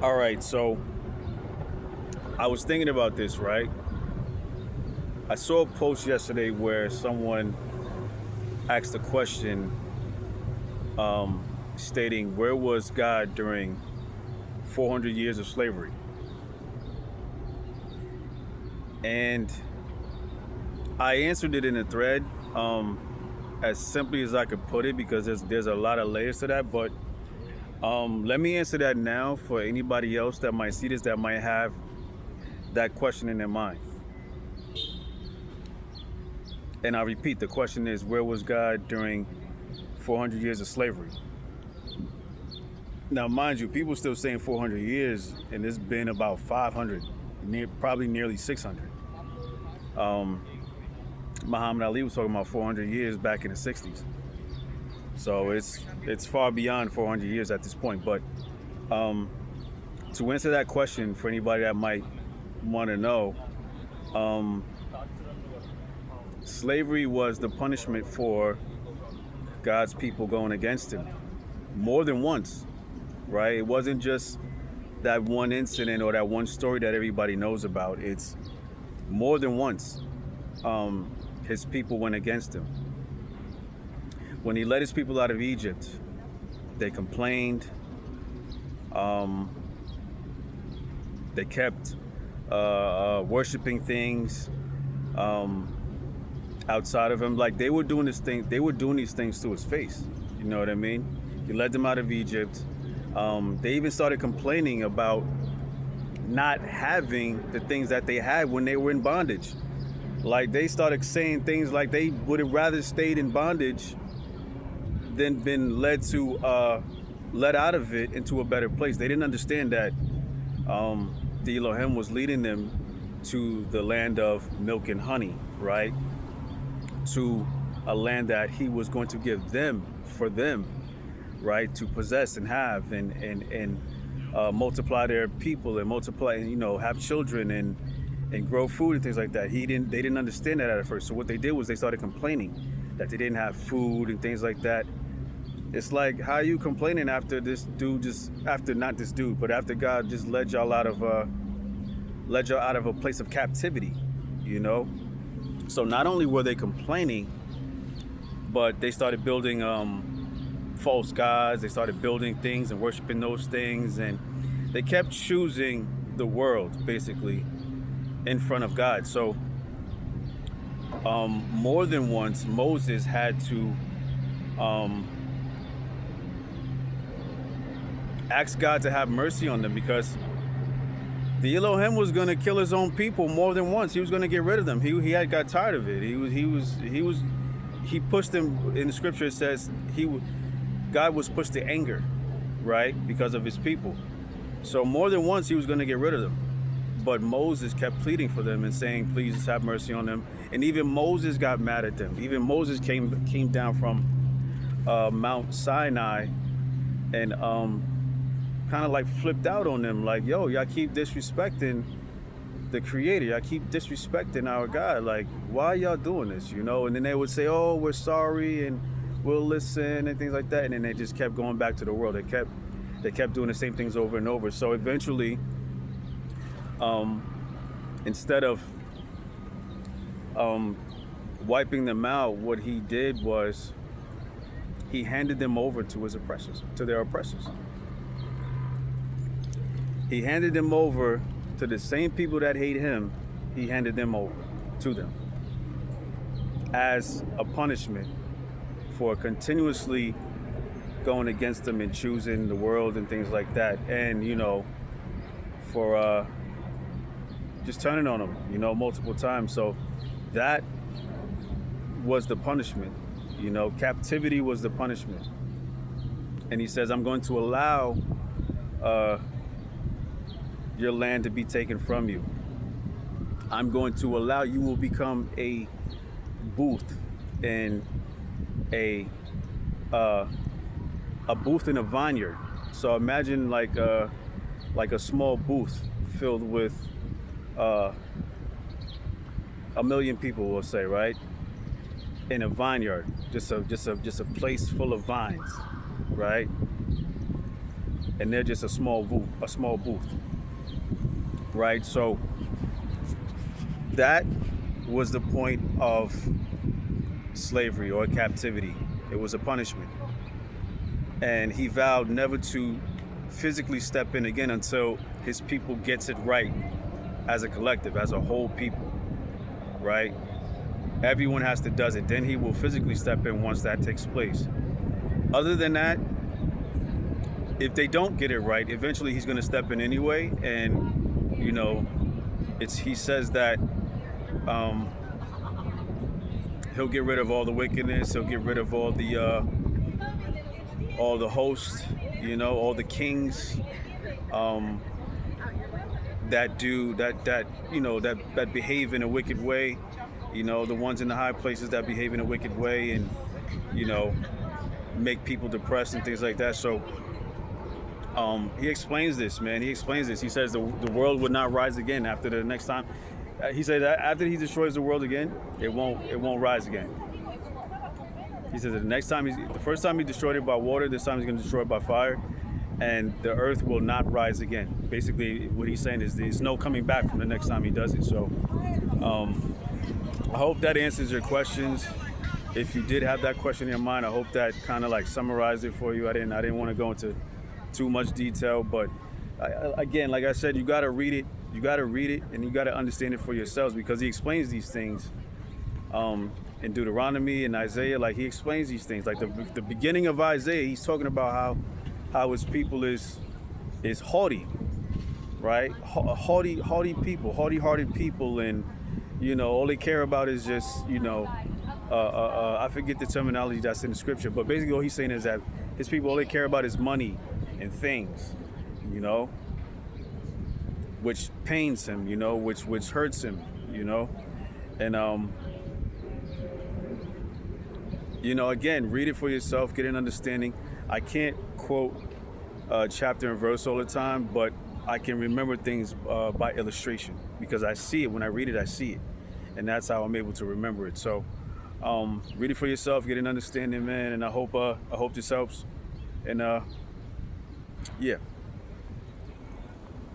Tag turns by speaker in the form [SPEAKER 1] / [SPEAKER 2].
[SPEAKER 1] All right, so I was thinking about this, right? I saw a post yesterday where someone asked a question stating, where was God during 400 years of slavery? And I answered it in a thread as simply as I could put it because there's a lot of layers to that. But let me answer that now for anybody else that might see this that might have that question in their mind. And I repeat, the question is, where was God during 400 years of slavery? Now, mind you, people still saying 400 years, and it's been about 500, probably nearly 600. Um, Muhammad Ali was talking about 400 years back in the 60s. So it's far beyond 400 years at this point. But um, to answer that question for anybody that might want to know, um, slavery was the punishment for God's people going against him more than once, right? It wasn't just that one incident or that one story that everybody knows about. It's more than once his people went against him. When he led his people out of Egypt, they complained. Um, they kept worshiping things um, outside of him. Like they were doing this thing. They were doing these things to his face. You know what I mean? He led them out of Egypt. They even started complaining about not having the things that they had when they were in bondage. Like they started saying things like they would have rather stayed in bondage than been led out of it into a better place. They didn't understand that the Elohim was leading them to the land of milk and honey, right? To a land that he was going to give them for them, right? To possess and have and multiply their people and multiply, have children and grow food and things like that. They didn't understand that at first. So what they did was they started complaining that they didn't have food and things like that. It's like, how are you complaining after this dude not this dude, but after God just led y'all out of a place of captivity, you know? So not only were they complaining, but they started building false gods. They started building things and worshiping those things, and they kept choosing the world basically in front of God. So more than once, Moses had to ask God to have mercy on them because the Elohim was going to kill his own people more than once. He was going to get rid of them. He had got tired of it. He pushed them. In the scripture it says God was pushed to anger, right, because of his people. So more than once he was going to get rid of them. But Moses kept pleading for them and saying, please have mercy on them. And even Moses got mad at them. Even Moses came down from Mount Sinai and kind of like flipped out on them, like, yo, y'all keep disrespecting the creator, y'all keep disrespecting our God, like, why y'all doing this, And then they would say, oh, we're sorry and we'll listen and things like that. And then they just kept going back to the world. They kept doing the same things over and over. So eventually, instead of wiping them out, what he did was he handed them over to his oppressors, to their oppressors. He handed them over to the same people that hate him. He handed them over to them as a punishment for continuously going against them and choosing the world and things like that. And, for just turning on them, multiple times. So that was the punishment. Captivity was the punishment. And he says, I'm going to allow your land to be taken from you. I'm going to allow you will become a booth in a booth in a vineyard. So imagine like a small booth filled with a million people, we'll say, right? In a vineyard, just a place full of vines, right? and they're just a small booth, right? So that was the point of slavery or captivity. It was a punishment. And he vowed never to physically step in again until his people gets it right as a collective, as a whole people, right? Everyone has to does it. Then he will physically step in once that takes place. Other than that, if they don't get it right, eventually he's going to step in anyway. And, you know, he says that he'll get rid of all the wickedness. He'll get rid of all the hosts, you know, all the kings that behave in a wicked way, you know, the ones in the high places that behave in a wicked way and, you know, make people depressed and things like that. So he explains this, man. He explains this. He says the world would not rise again after the next time. He said that after he destroys the world again, it won't rise again. He says that the first time he destroyed it by water, this time he's going to destroy it by fire, and the earth will not rise again. Basically, what he's saying is there's no coming back from the next time he does it. So I hope that answers your questions. If you did have that question in your mind, I hope that kind of like summarized it for you. I didn't want to go into too much detail, but again, like I said, you got to read it. You got to read it, and you got to understand it for yourselves, because he explains these things in Deuteronomy and Isaiah. Like, he explains these things. Like the beginning of Isaiah, he's talking about how his people is haughty, right? Haughty people, haughty-hearted people, and you know, all they care about is just, you know, I forget the terminology that's in the scripture, but basically what he's saying is that his people, all they care about is money and things, you know, which pains him, you know, which hurts him, you know, and you know, again, read it for yourself, get an understanding. I can't quote chapter and verse all the time, but I can remember things by illustration, because I see it. When I read it, I see it, and that's how I'm able to remember it. So read it for yourself, get an understanding, man, and I hope this helps. And yeah.